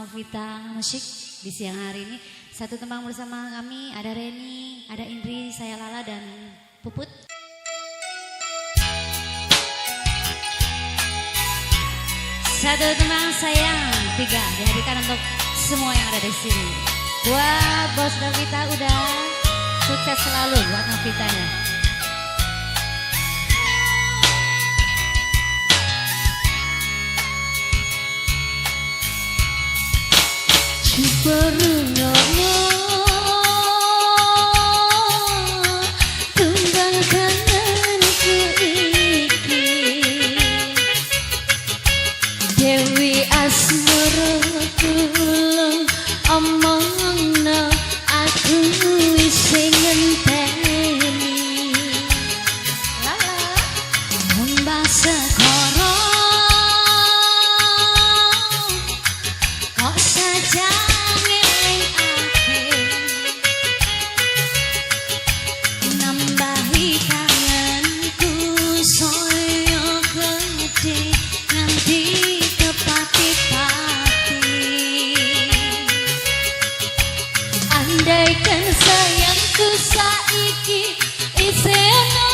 Novita Musik di siang hari ini. Satu tembang bersama kami, ada Reni, ada Indri, saya Lala dan Puput. Satu tembang sayang, 3 dihadirkan untuk semua yang ada di sini. Buat Bos Novita udah sukses selalu buat Novitanya. Berunyono tumbang kangenku iki Dewi Asmara tulung omongno aku sing ngenteni Mbah Segara kok saja andaikan sayangku saiki isih